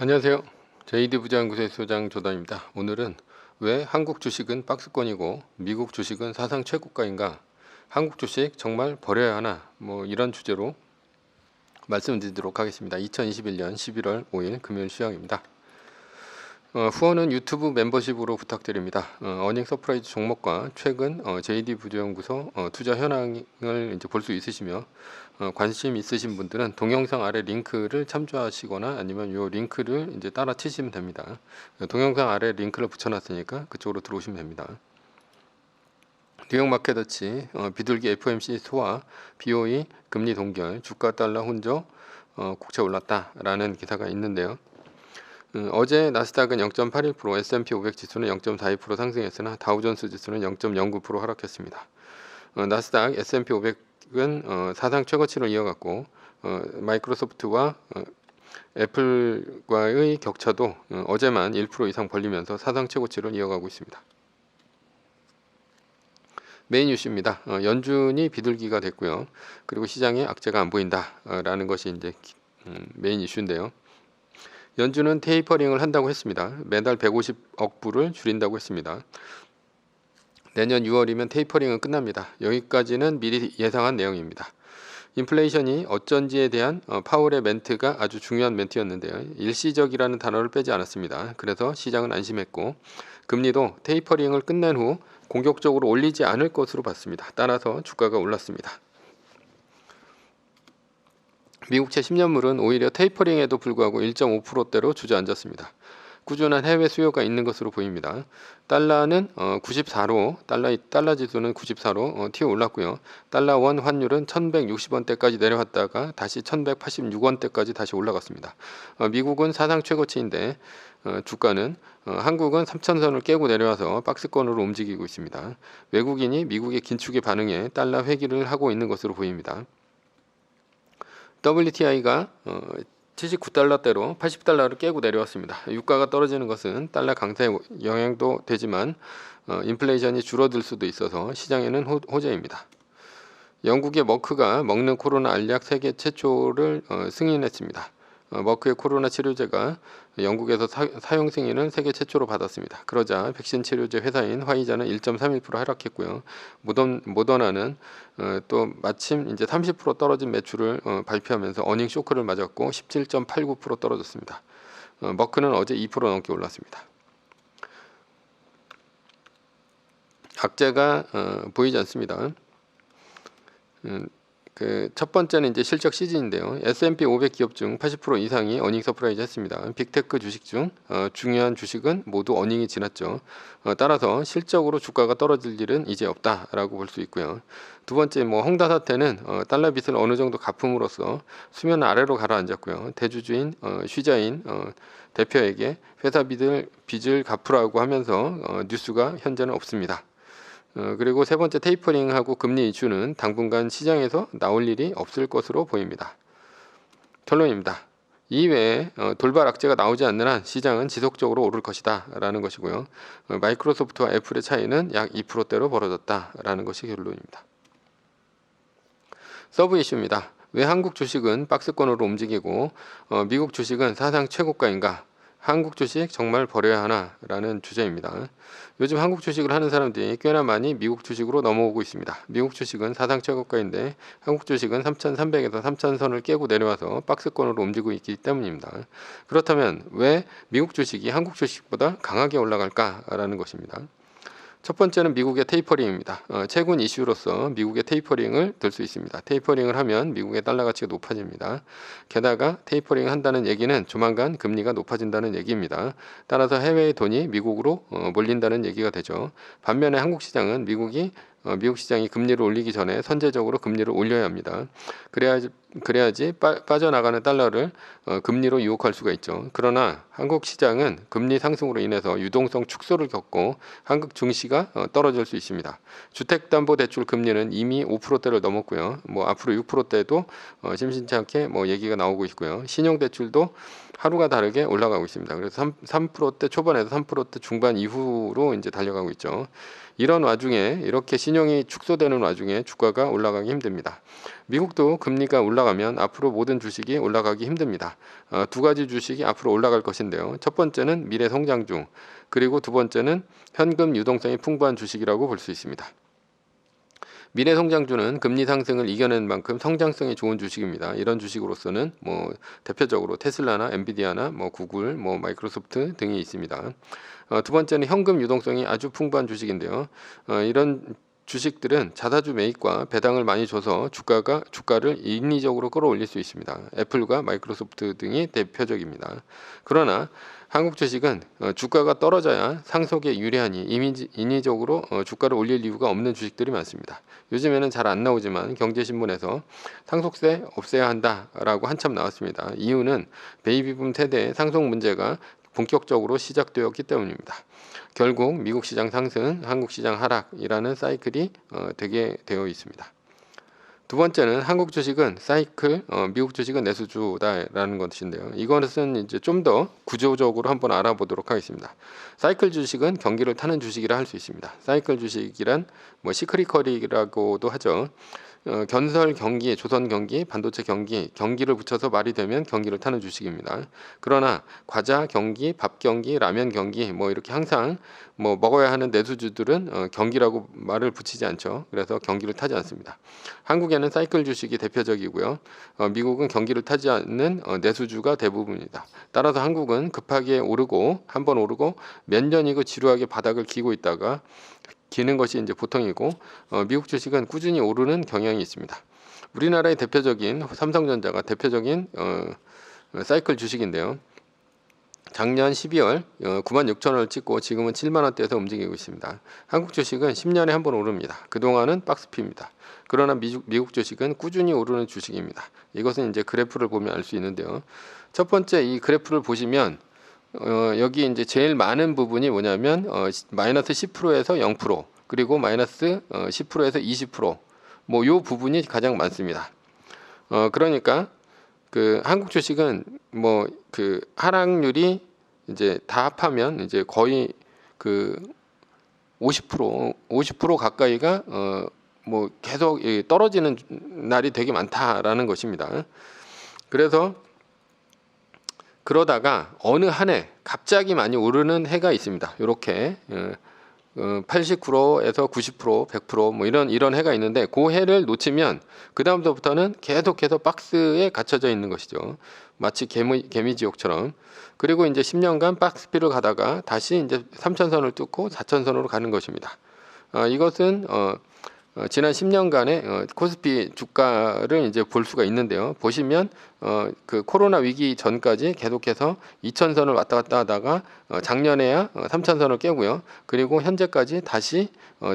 안녕하세요. JD 부자연구소의 소장 조단입니다. 오늘은 왜 한국 주식은 박스권이고 미국 주식은 사상 최고가인가? 한국 주식 정말 버려야 하나? 이런 주제로 말씀드리도록 하겠습니다. 2021년 11월 5일 금요일 시황입니다. 후원은 유튜브 멤버십으로 부탁드립니다. 어닝 서프라이즈 종목과 최근 JD 부자연구소 투자 현황을 이제 볼 수 있으시며 관심 있으신 분들은 동영상 아래 링크를 참조하시거나 아니면 이 링크를 이제 따라 치시면 됩니다. 동영상 아래 링크를 붙여놨으니까 그쪽으로 들어오시면 됩니다. 뉴욕 마켓워치 비둘기 FOMC 소화 BOE 금리 동결 주가 달러 혼조 국채 올랐다라는 기사가 있는데요. 어제 나스닥은 0.81%, S&P 500 지수는 0.42% 상승했으나 다우존스 지수는 0.09% 하락했습니다. 나스닥 S&P 500은 사상 최고치를 이어갔고 마이크로소프트와 애플과의 격차도 어제만 1% 이상 벌리면서 사상 최고치를 이어가고 있습니다. 메인 이슈입니다. 연준이 비둘기가 됐고요. 그리고 시장에 악재가 안 보인다라는 것이 이제 메인 이슈인데요. 연준은 테이퍼링을 한다고 했습니다. 매달 150억 불을 줄인다고 했습니다. 내년 6월이면 테이퍼링은 끝납니다. 여기까지는 미리 예상한 내용입니다. 인플레이션이 어쩐지에 대한 파월의 멘트가 아주 중요한 멘트였는데요. 일시적이라는 단어를 빼지 않았습니다. 그래서 시장은 안심했고 금리도 테이퍼링을 끝낸 후 공격적으로 올리지 않을 것으로 봤습니다. 따라서 주가가 올랐습니다. 미국채 10년물은 오히려 테이퍼링에도 불구하고 1.5%대로 주저앉았습니다. 꾸준한 해외 수요가 있는 것으로 보입니다. 달러는 94로 달러 지수는 94로 튀어 올랐고요. 달러 원 환율은 1160원대까지 내려왔다가 다시 1186원대까지 다시 올라갔습니다. 미국은 사상 최고치인데 주가는 한국은 3000선을 깨고 내려와서 박스권으로 움직이고 있습니다. 외국인이 미국의 긴축에 반응해 달러 회귀를 하고 있는 것으로 보입니다. WTI가 79달러대로 80달러를 깨고 내려왔습니다. 유가가 떨어지는 것은 달러 강세의 영향도 되지만 인플레이션이 줄어들 수도 있어서 시장에는 호재입니다. 영국의 머크가 먹는 코로나 알약 세계 최초를 승인했습니다. 머크의 코로나 치료제가 영국에서 사용 승인을 세계 최초로 받았습니다. 그러자 백신 치료제 회사인 화이자는 1.31% 하락했고요. 모더나는 또 마침 이제 30% 떨어진 매출을 발표하면서 어닝 쇼크를 맞았고 17.89% 떨어졌습니다. 머크는 어제 2% 넘게 올랐습니다. 악재가 보이지 않습니다. 첫 번째는 이제 실적 시즌인데요. S&P 500 기업 중 80% 이상이 어닝 서프라이즈 했습니다. 빅테크 주식 중 중요한 주식은 모두 어닝이 지났죠. 따라서 실적으로 주가가 떨어질 일은 이제 없다라고 볼 수 있고요. 두 번째 홍다 사태는 달러 빚을 어느 정도 갚음으로써 수면 아래로 가라앉았고요. 대주주인 쉬자인 대표에게 회사 빚을 갚으라고 하면서 뉴스가 현재는 없습니다. 그리고 세 번째 테이퍼링하고 금리 이슈는 당분간 시장에서 나올 일이 없을 것으로 보입니다. 결론입니다. 이외에 돌발 악재가 나오지 않는 한 시장은 지속적으로 오를 것이다 라는 것이고요. 마이크로소프트와 애플의 차이는 약 2%대로 벌어졌다 라는 것이 결론입니다. 서브 이슈입니다. 왜 한국 주식은 박스권으로 움직이고 미국 주식은 사상 최고가인가? 한국 주식 정말 버려야 하나? 라는 주제입니다. 요즘 한국 주식을 하는 사람들이 꽤나 많이 미국 주식으로 넘어오고 있습니다. 미국 주식은 사상 최고가인데 한국 주식은 3,300에서 3,000선을 깨고 내려와서 박스권으로 움직이고 있기 때문입니다. 그렇다면 왜 미국 주식이 한국 주식보다 강하게 올라갈까라는 것입니다. 첫 번째는 미국의 테이퍼링입니다. 최근 이슈로서 미국의 테이퍼링을 들 수 있습니다. 테이퍼링을 하면 미국의 달러 가치가 높아집니다. 게다가 테이퍼링을 한다는 얘기는 조만간 금리가 높아진다는 얘기입니다. 따라서 해외의 돈이 미국으로 몰린다는 얘기가 되죠. 반면에 한국 시장은 미국 시장이 금리를 올리기 전에 선제적으로 금리를 올려야 합니다. 그래야지 빠져나가는 달러를 금리로 유혹할 수가 있죠. 그러나 한국 시장은 금리 상승으로 인해서 유동성 축소를 겪고 한국 증시가 떨어질 수 있습니다. 주택담보대출 금리는 이미 5%대를 넘었고요. 앞으로 6%대도 심심치 않게 얘기가 나오고 있고요. 신용대출도 하루가 다르게 올라가고 있습니다. 그래서 3%대 초반에서 3%대 중반 이후로 이제 달려가고 있죠. 이런 와중에 이렇게 신용이 축소되는 와중에 주가가 올라가기 힘듭니다. 미국도 금리가 올라가면 앞으로 모든 주식이 올라가기 힘듭니다. 두 가지 주식이 앞으로 올라갈 것인데요. 첫 번째는 미래 성장중, 그리고 두 번째는 현금 유동성이 풍부한 주식이라고 볼 수 있습니다. 미래 성장주는 금리 상승을 이겨낸 만큼 성장성이 좋은 주식입니다. 이런 주식으로서는 뭐 대표적으로 테슬라나 엔비디아나 뭐 구글, 뭐 마이크로소프트 등이 있습니다. 두 번째는 현금 유동성이 아주 풍부한 주식인데요. 이런 주식들은 자사주 매입과 배당을 많이 줘서 주가를 인위적으로 끌어올릴 수 있습니다. 애플과 마이크로소프트 등이 대표적입니다. 그러나 한국 주식은 주가가 떨어져야 상속에 유리하니 인위적으로 주가를 올릴 이유가 없는 주식들이 많습니다. 요즘에는 잘 안 나오지만 경제신문에서 상속세 없애야 한다라고 한참 나왔습니다. 이유는 베이비붐 세대의 상속 문제가 본격적으로 시작되었기 때문입니다. 결국 미국 시장 상승, 한국 시장 하락이라는 사이클이 되게 되어 있습니다. 두 번째는 한국 주식은 사이클, 미국 주식은 내수주다라는 것인데요. 이것은 이제 좀 더 구조적으로 한번 알아보도록 하겠습니다. 사이클 주식은 경기를 타는 주식이라 할 수 있습니다. 사이클 주식이란 뭐 시크리컬이라고도 하죠. 건설 경기, 조선 경기, 반도체 경기를 붙여서 말이 되면 경기를 타는 주식입니다. 그러나 과자 경기, 밥 경기, 라면 경기 뭐 이렇게 항상 뭐 먹어야 하는 내수주들은 경기라고 말을 붙이지 않죠. 그래서 경기를 타지 않습니다. 한국에는 사이클 주식이 대표적이고요. 미국은 경기를 타지 않는 내수주가 대부분입니다. 따라서 한국은 급하게 한번 오르고 몇 년이고 지루하게 바닥을 기고 있다가 기는 것이 이제 보통이고, 미국 주식은 꾸준히 오르는 경향이 있습니다. 우리나라의 대표적인 삼성전자가 대표적인 사이클 주식인데요. 작년 12월 96,000원을 찍고 지금은 7만원대에서 움직이고 있습니다. 한국 주식은 10년에 한 번 오릅니다. 그동안은 박스피입니다. 그러나 미국 주식은 꾸준히 오르는 주식입니다. 이것은 이제 그래프를 보면 알 수 있는데요. 첫 번째 이 그래프를 보시면 여기 이제 제일 많은 부분이 뭐냐면 마이너스 10%에서 0%, 그리고 마이너스 10%에서 20%, 뭐 요 부분이 가장 많습니다. 그러니까 그 한국 주식은 뭐 그 하락률이 이제 다 합하면 이제 거의 그 50% 가까이가 뭐 계속 떨어지는 날이 되게 많다라는 것입니다. 그래서 그러다가 어느 한 해 갑자기 많이 오르는 해가 있습니다. 이렇게 89%에서 90%, 100% 뭐 이런 해가 있는데 그 해를 놓치면 그 다음부터는 계속해서 박스에 갇혀져 있는 것이죠. 마치 개미지옥처럼. 그리고 이제 10년간 박스피를 가다가 다시 이제 3천선을 뚫고 4천선으로 가는 것입니다. 이것은 지난 10년간의 코스피 주가를 이제 볼 수가 있는데요. 보시면 그 코로나 위기 전까지 계속해서 2천선을 왔다 갔다 하다가 작년에야 3천선을 깨고요. 그리고 현재까지 다시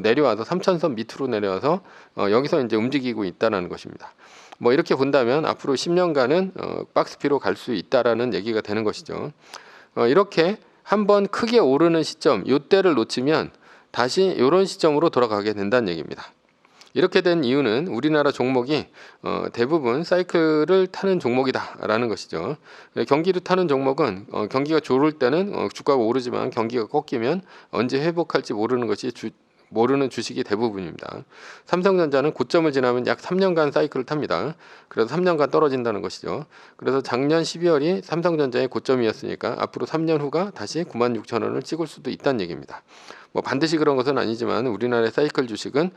내려와서 3천선 밑으로 내려와서 여기서 이제 움직이고 있다는 것입니다. 뭐 이렇게 본다면 앞으로 10년간은 박스피로 갈 수 있다라는 얘기가 되는 것이죠. 이렇게 한번 크게 오르는 시점, 이때를 놓치면 다시 이런 시점으로 돌아가게 된다는 얘기입니다. 이렇게 된 이유는 우리나라 종목이 대부분 사이클을 타는 종목이다라는 것이죠. 경기를 타는 종목은 경기가 좋을 때는 주가가 오르지만 경기가 꺾이면 언제 회복할지 모르는 주식이 대부분입니다. 삼성전자는 고점을 지나면 약 3년간 사이클을 탑니다. 그래서 3년간 떨어진다는 것이죠. 그래서 작년 12월이 삼성전자의 고점이었으니까 앞으로 3년 후가 다시 96,000원을 찍을 수도 있다는 얘기입니다. 뭐 반드시 그런 것은 아니지만 우리나라의 사이클 주식은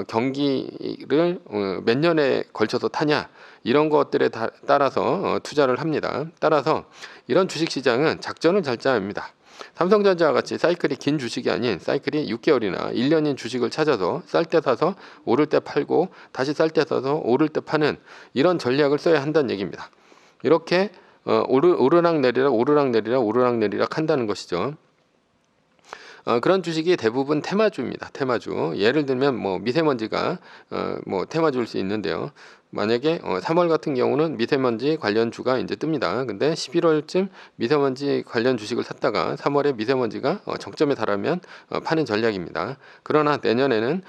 경기를 몇 년에 걸쳐서 타냐 이런 것들에 따라서 투자를 합니다. 따라서 이런 주식시장은 작전을 잘 짜야 합니다. 삼성전자와 같이 사이클이 긴 주식이 아닌 사이클이 6개월이나 1년인 주식을 찾아서 쌀 때 사서 오를 때 팔고 다시 쌀 때 사서 오를 때 파는 이런 전략을 써야 한다는 얘기입니다. 이렇게 오르락 내리락 한다는 것이죠. 그런 주식이 대부분 테마주입니다. 테마주. 예를 들면 뭐 미세먼지가 뭐 테마주일 수 있는데요. 만약에 3월 같은 경우는 미세먼지 관련 주가 이제 뜹니다. 근데 11월쯤 미세먼지 관련 주식을 샀다가 3월에 미세먼지가 정점에 달하면 파는 전략입니다. 그러나 내년에는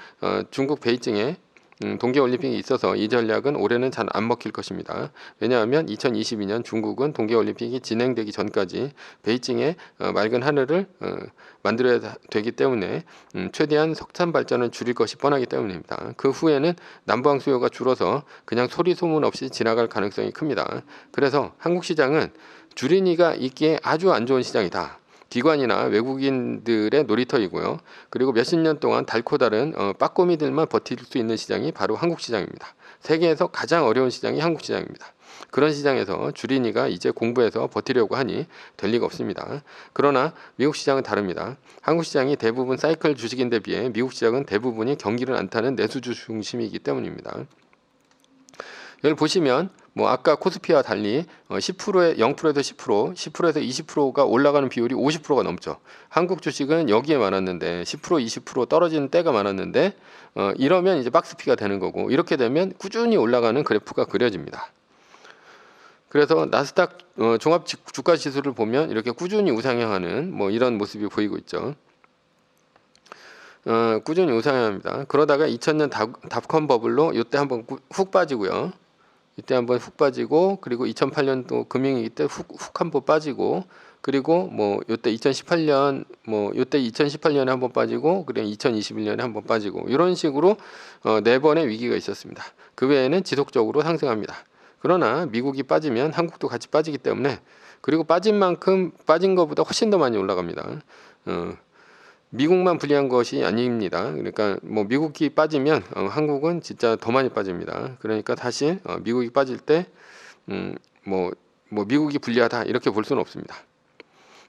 중국 베이징에 동계올림픽이 있어서 이 전략은 올해는 잘 안 먹힐 것입니다. 왜냐하면 2022년 중국은 동계올림픽이 진행되기 전까지 베이징에 맑은 하늘을 만들어야 되기 때문에 최대한 석탄 발전을 줄일 것이 뻔하기 때문입니다. 그 후에는 남부항 수요가 줄어서 그냥 소리 소문 없이 지나갈 가능성이 큽니다. 그래서 한국 시장은 줄이니가 있기에 아주 안 좋은 시장이다. 기관이나 외국인들의 놀이터이고요. 그리고 몇십 년 동안 달고 다른 빠꼬미들만 버틸 수 있는 시장이 바로 한국 시장입니다. 세계에서 가장 어려운 시장이 한국 시장입니다. 그런 시장에서 주린이가 이제 공부해서 버티려고 하니 될 리가 없습니다. 그러나 미국 시장은 다릅니다. 한국 시장이 대부분 사이클 주식인데 비해 미국 시장은 대부분이 경기를 안 타는 내수주 중심이기 때문입니다. 여기 보시면 아까 코스피와 달리 10%에 0%에서 10%, 10%에서 20%가 올라가는 비율이 50%가 넘죠. 한국 주식은 여기에 많았는데 10%, 20% 떨어지는 때가 많았는데 이러면 이제 박스피가 되는 거고, 이렇게 되면 꾸준히 올라가는 그래프가 그려집니다. 그래서 나스닥 종합 주가 지수를 보면 이렇게 꾸준히 우상향하는 이런 모습이 보이고 있죠. 꾸준히 우상향합니다. 그러다가 2000년 닷컴 버블로 이때 한번 훅 빠지고요. 이때 한번 훅 빠지고, 그리고 2008년도 금융위기 때 훅 한번 빠지고, 그리고 이때 2018년 이때 2018년에 한번 빠지고, 그리고 2021년에 한번 빠지고, 이런 식으로 네 번의 위기가 있었습니다. 그 외에는 지속적으로 상승합니다. 그러나 미국이 빠지면 한국도 같이 빠지기 때문에, 그리고 빠진 만큼 빠진 것보다 훨씬 더 많이 올라갑니다. 미국만 불리한 것이 아닙니다. 그러니까 미국이 빠지면 한국은 진짜 더 많이 빠집니다. 그러니까 사실 미국이 빠질 때 미국이 불리하다 이렇게 볼 수는 없습니다.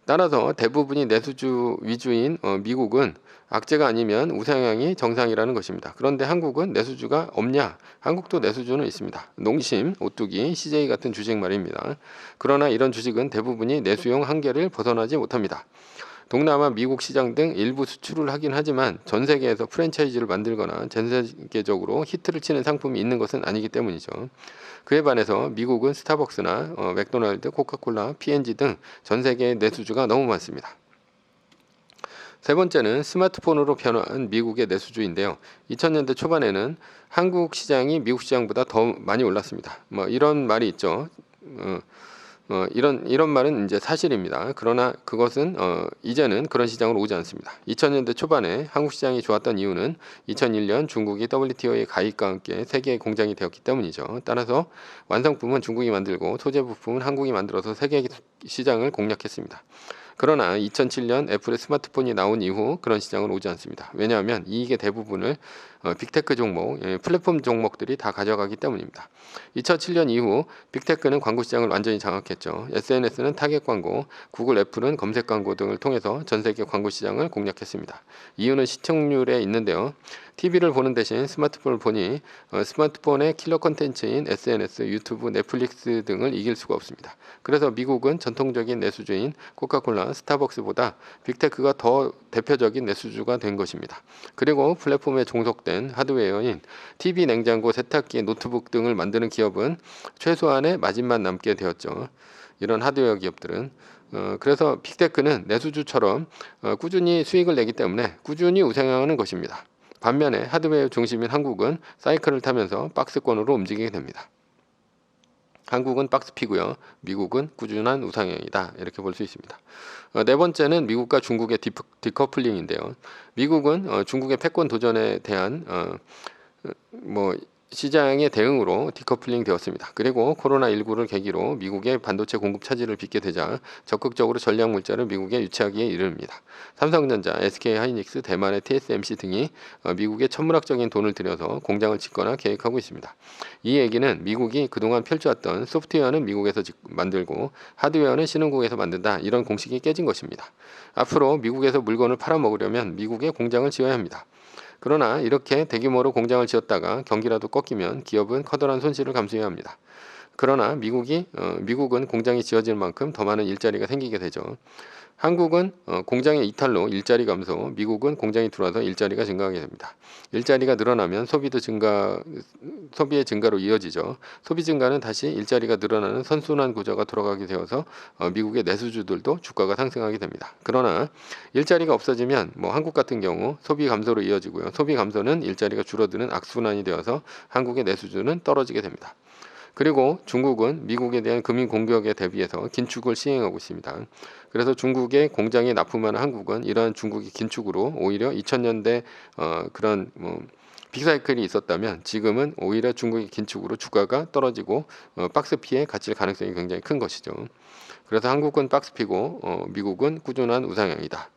따라서 대부분이 내수주 위주인 미국은 악재가 아니면 우상향이 정상이라는 것입니다. 그런데 한국은 내수주가 없냐? 한국도 내수주는 있습니다. 농심, 오뚜기, CJ 같은 주식 말입니다. 그러나 이런 주식은 대부분이 내수용 한계를 벗어나지 못합니다. 동남아, 미국 시장 등 일부 수출을 하긴 하지만 전 세계에서 프랜차이즈를 만들거나 전 세계적으로 히트를 치는 상품이 있는 것은 아니기 때문이죠. 그에 반해서 미국은 스타벅스나 맥도날드, 코카콜라, P&G 등 전 세계의 내수주가 너무 많습니다. 세 번째는 스마트폰으로 변화한 미국의 내수주인데요. 2000년대 초반에는 한국 시장이 미국 시장보다 더 많이 올랐습니다. 이런 말이 있죠. 이런 말은 이제 사실입니다. 그러나 그것은 이제는 그런 시장으로 오지 않습니다. 2000년대 초반에 한국 시장이 좋았던 이유는 2001년 중국이 WTO의 가입과 함께 세계의 공장이 되었기 때문이죠. 따라서 완성품은 중국이 만들고 소재 부품은 한국이 만들어서 세계 시장을 공략했습니다. 그러나 2007년 애플의 스마트폰이 나온 이후 그런 시장은 오지 않습니다. 왜냐하면 이익의 대부분을 빅테크 종목, 플랫폼 종목들이 다 가져가기 때문입니다. 2007년 이후 빅테크는 광고 시장을 완전히 장악했죠. SNS는 타겟 광고, 구글, 애플은 검색 광고 등을 통해서 전 세계 광고 시장을 공략했습니다. 이유는 시청률에 있는데요. TV를 보는 대신 스마트폰을 보니 스마트폰의 킬러 콘텐츠인 SNS, 유튜브, 넷플릭스 등을 이길 수가 없습니다. 그래서 미국은 전통적인 내수주인 코카콜라, 스타벅스보다 빅테크가 더 대표적인 내수주가 된 것입니다. 그리고 플랫폼에 종속된 하드웨어인 TV, 냉장고, 세탁기, 노트북 등을 만드는 기업은 최소한의 마진만 남게 되었죠. 이런 하드웨어 기업들은 그래서 빅테크는 내수주처럼 꾸준히 수익을 내기 때문에 꾸준히 우상향하는 것입니다. 반면에 하드웨어 중심인 한국은 사이클을 타면서 박스권으로 움직이게 됩니다. 한국은 박스피고요. 미국은 꾸준한 우상향이다. 이렇게 볼 수 있습니다. 네 번째는 미국과 중국의 디커플링인데요. 미국은 중국의 패권 도전에 대한 시장의 대응으로 디커플링 되었습니다. 그리고 코로나19를 계기로 미국의 반도체 공급 차질을 빚게 되자 적극적으로 전략 물자를 미국에 유치하기에 이릅니다. 삼성전자, SK하이닉스, 대만의 TSMC 등이 미국에 천문학적인 돈을 들여서 공장을 짓거나 계획하고 있습니다. 이 얘기는 미국이 그동안 펼쳐왔던 소프트웨어는 미국에서 만들고 하드웨어는 신흥국에서 만든다, 이런 공식이 깨진 것입니다. 앞으로 미국에서 물건을 팔아먹으려면 미국에 공장을 지어야 합니다. 그러나 이렇게 대규모로 공장을 지었다가 경기라도 꺾이면 기업은 커다란 손실을 감수해야 합니다. 그러나 미국은 공장이 지어지는 만큼 더 많은 일자리가 생기게 되죠. 한국은 공장의 이탈로 일자리 감소, 미국은 공장이 들어와서 일자리가 증가하게 됩니다. 일자리가 늘어나면 소비의 증가로 이어지죠. 소비 증가는 다시 일자리가 늘어나는 선순환 구조가 돌아가게 되어서 미국의 내수주들도 주가가 상승하게 됩니다. 그러나 일자리가 없어지면 한국 같은 경우 소비 감소로 이어지고요. 소비 감소는 일자리가 줄어드는 악순환이 되어서 한국의 내수주는 떨어지게 됩니다. 그리고 중국은 미국에 대한 금융 공격에 대비해서 긴축을 시행하고 있습니다. 그래서 중국의 공장에 납품하는 한국은 이러한 중국의 긴축으로 오히려 2000년대 그런 빅사이클이 있었다면 지금은 오히려 중국의 긴축으로 주가가 떨어지고 박스피에 갇힐 가능성이 굉장히 큰 것이죠. 그래서 한국은 박스피고 미국은 꾸준한 우상향이다.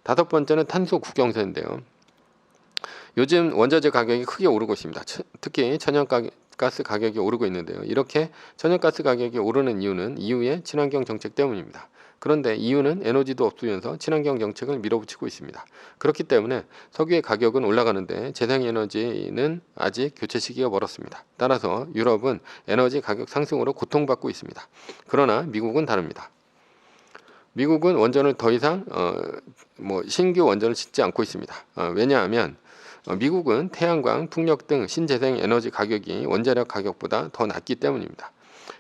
다섯 번째는 탄소 국경세인데요. 요즘 원자재 가격이 크게 오르고 있습니다. 특히 천연가스 가격이 오르고 있는데요. 이렇게 천연가스 가격이 오르는 이유는 EU의 친환경 정책 때문입니다. 그런데 EU는 에너지도 없으면서 친환경 정책을 밀어붙이고 있습니다. 그렇기 때문에 석유의 가격은 올라가는데 재생에너지는 아직 교체 시기가 멀었습니다. 따라서 유럽은 에너지 가격 상승으로 고통받고 있습니다. 그러나 미국은 다릅니다. 미국은 원전을 더 이상 신규 원전을 짓지 않고 있습니다. 왜냐하면 미국은 태양광, 풍력 등 신재생 에너지 가격이 원자력 가격보다 더 낮기 때문입니다.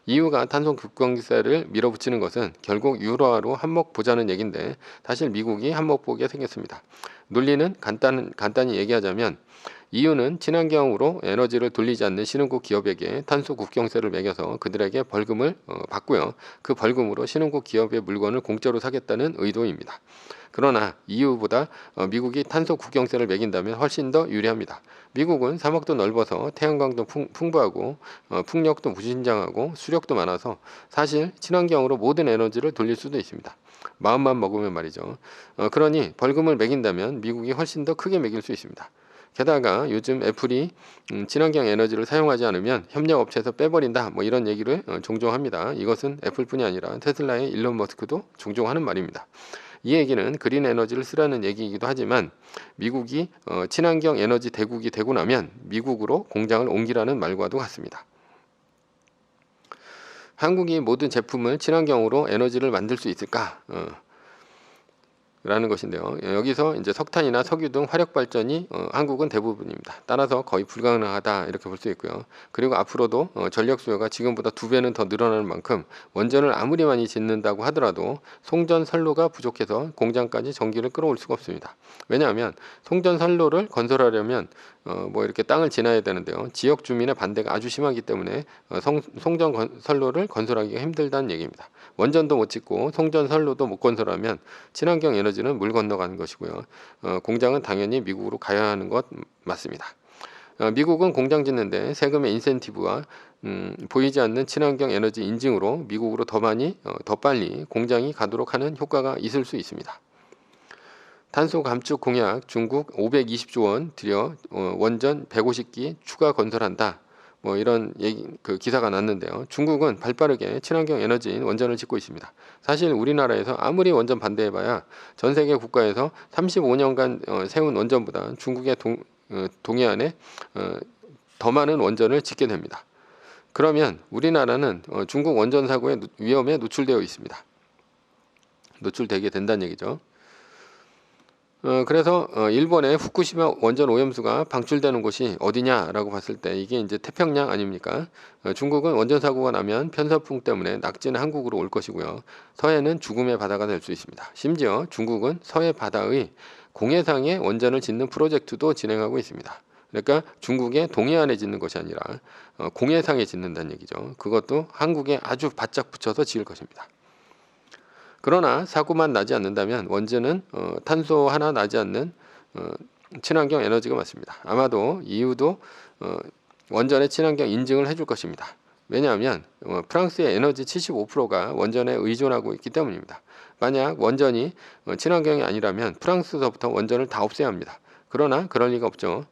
EU가 탄소 국경세를 밀어붙이는 것은 결국 유로화로 한몫 보자는 얘기인데 사실 미국이 한몫 보게 생겼습니다. 논리는 간단히 얘기하자면 EU는 친환경으로 에너지를 돌리지 않는 신흥국 기업에게 탄소 국경세를 매겨서 그들에게 벌금을 받고요. 그 벌금으로 신흥국 기업의 물건을 공짜로 사겠다는 의도입니다. 그러나 EU보다 미국이 탄소 국경세를 매긴다면 훨씬 더 유리합니다. 미국은 사막도 넓어서 태양광도 풍부하고 풍력도 무신장하고 수력도 많아서 사실 친환경으로 모든 에너지를 돌릴 수도 있습니다. 마음만 먹으면 말이죠. 그러니 벌금을 매긴다면 미국이 훨씬 더 크게 매길 수 있습니다. 게다가 요즘 애플이 친환경 에너지를 사용하지 않으면 협력업체에서 빼버린다 이런 얘기를 종종 합니다. 이것은 애플뿐이 아니라 테슬라의 일론 머스크도 종종 하는 말입니다. 이 얘기는 그린 에너지를 쓰라는 얘기이기도 하지만 미국이 친환경 에너지 대국이 되고 나면 미국으로 공장을 옮기라는 말과도 같습니다. 한국이 모든 제품을 친환경으로 에너지를 만들 수 있을까? 라는 것인데요. 여기서 이제 석탄이나 석유 등 화력 발전이 한국은 대부분입니다. 따라서 거의 불가능하다 이렇게 볼 수 있고요. 그리고 앞으로도 전력 수요가 지금보다 2배는 더 늘어나는 만큼 원전을 아무리 많이 짓는다고 하더라도 송전 선로가 부족해서 공장까지 전기를 끌어올 수가 없습니다. 왜냐하면 송전 선로를 건설하려면 이렇게 땅을 지나야 되는데요. 지역 주민의 반대가 아주 심하기 때문에 송전 선로를 건설하기가 힘들다는 얘기입니다. 원전도 못 짓고 송전 선로도 못 건설하면 친환경 에너지는 물 건너가는 것이고요. 공장은 당연히 미국으로 가야 하는 것 맞습니다. 미국은 공장 짓는데 세금의 인센티브와 보이지 않는 친환경 에너지 인증으로 미국으로 더 빨리 공장이 가도록 하는 효과가 있을 수 있습니다. 탄소 감축 공약 중국 520조 원 들여 원전 150기 추가 건설한다. 이런 기사가 났는데요. 중국은 발빠르게 친환경 에너지인 원전을 짓고 있습니다. 사실 우리나라에서 아무리 원전 반대해봐야 전 세계 국가에서 35년간 세운 원전보다 중국의 동해안에 더 많은 원전을 짓게 됩니다. 그러면 우리나라는 중국 원전 사고의 위험에 노출되어 있습니다. 노출되게 된다는 얘기죠. 그래서 일본의 후쿠시마 원전 오염수가 방출되는 곳이 어디냐라고 봤을 때 이게 이제 태평양 아닙니까? 중국은 원전 사고가 나면 편서풍 때문에 낙지는 한국으로 올 것이고요. 서해는 죽음의 바다가 될 수 있습니다. 심지어 중국은 서해 바다의 공해상에 원전을 짓는 프로젝트도 진행하고 있습니다. 그러니까 중국의 동해안에 짓는 것이 아니라 공해상에 짓는다는 얘기죠. 그것도 한국에 아주 바짝 붙여서 지을 것입니다. 그러나 사고만 나지 않는다면 원전은 탄소 하나 나지 않는 친환경 에너지가 맞습니다. 아마도 EU도 원전의 친환경 인증을 해줄 것입니다. 왜냐하면 프랑스의 에너지 75%가 원전에 의존하고 있기 때문입니다. 만약 원전이 친환경이 아니라면 프랑스서부터 원전을 다 없애야 합니다. 그러나 그럴 리가 없죠.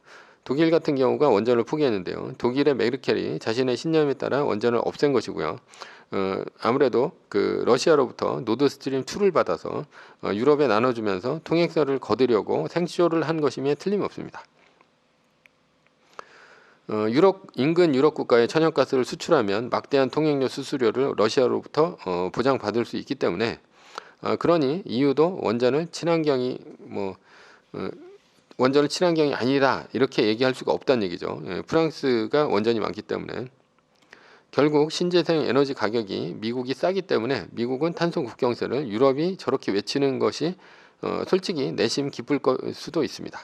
독일 같은 경우가 원전을 포기했는데요. 독일의 메르켈이 자신의 신념에 따라 원전을 없앤 것이고요. 아무래도 러시아로부터 노드스트림 2를 받아서 유럽에 나눠주면서 통행세를 거두려고 생쇼를 한 것임에 틀림없습니다. 인근 유럽 국가에 천연가스를 수출하면 막대한 통행료 수수료를 러시아로부터 보장받을 수 있기 때문에 그러니 EU도 원전을 친환경이 원전을 친환경이 아니다 이렇게 얘기할 수가 없다는 얘기죠. 프랑스가 원전이 많기 때문에. 결국 신재생 에너지 가격이 미국이 싸기 때문에 미국은 탄소 국경세를 유럽이 저렇게 외치는 것이 솔직히 내심 기쁠 수도 있습니다.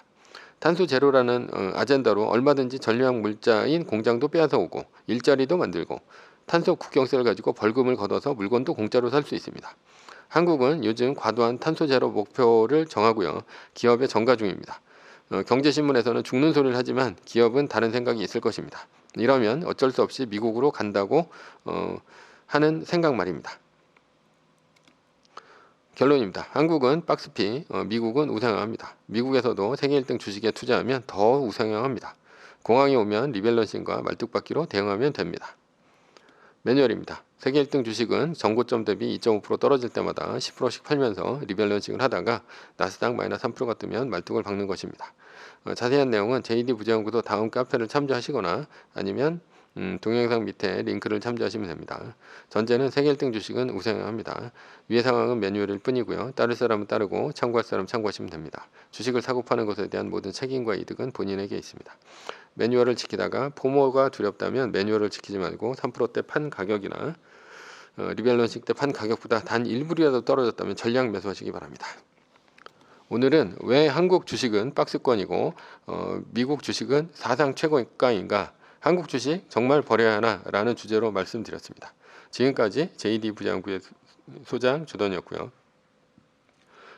탄소 제로라는 아젠다로 얼마든지 전략 물자인 공장도 빼앗아 오고 일자리도 만들고 탄소 국경세를 가지고 벌금을 걷어서 물건도 공짜로 살 수 있습니다. 한국은 요즘 과도한 탄소 제로 목표를 정하고요. 기업에 전가 중입니다. 경제신문에서는 죽는 소리를 하지만 기업은 다른 생각이 있을 것입니다. 이러면 어쩔 수 없이 미국으로 간다고 하는 생각 말입니다. 결론입니다. 한국은 박스피, 미국은 우상향합니다. 미국에서도 세계 1등 주식에 투자하면 더 우상향합니다. 공황이 오면 리밸런싱과 말뚝박기로 대응하면 됩니다. 매뉴얼입니다. 세계 1등 주식은 전고점 대비 2.5% 떨어질 때마다 10%씩 팔면서 리밸런싱을 하다가 나스닥 마이너스 3%가 뜨면 말뚝을 박는 것입니다. 자세한 내용은 JD 부자연구소 다음 카페를 참조하시거나 아니면 동영상 밑에 링크를 참조하시면 됩니다. 전제는 세계 1등 주식은 우상향합니다. 위의 상황은 매뉴얼일 뿐이고요. 따를 사람은 따르고 참고할 사람은 참고하시면 됩니다. 주식을 사고 파는 것에 대한 모든 책임과 이득은 본인에게 있습니다. 매뉴얼을 지키다가 포모가 두렵다면 매뉴얼을 지키지 말고 3%대 판 가격이나 리밸런싱 때 판 가격보다 단 1불이라도 떨어졌다면 전량 매수하시기 바랍니다. 오늘은 왜 한국 주식은 박스권이고 미국 주식은 사상 최고가인가, 한국 주식 정말 버려야 하나 라는 주제로 말씀드렸습니다. 지금까지 JD 부자연구의 소장 조던이었고요.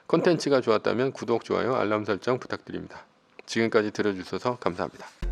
콘텐츠가 좋았다면 구독, 좋아요, 알람 설정 부탁드립니다. 지금까지 들어주셔서 감사합니다.